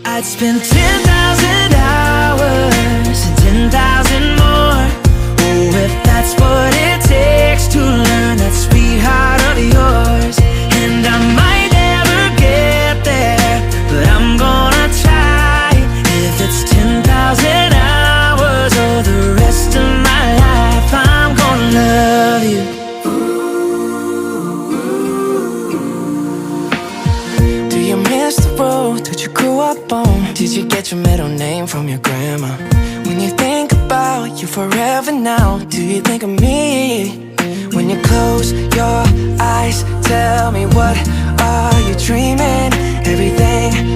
I'd spend 10,000 hours and 10,000 more. Oh, if that's what it takes to learn that sweetheart of yours. And I might never get there, but I'm gonna try. If it's 10,000 hours or the rest of my life, I'm gonna love you. Do you miss the road that you grew up on? Did you get your middle name from your grandma? When you think about you forever now, do you think of me? When you close your eyes, tell me, what are you dreaming? Everything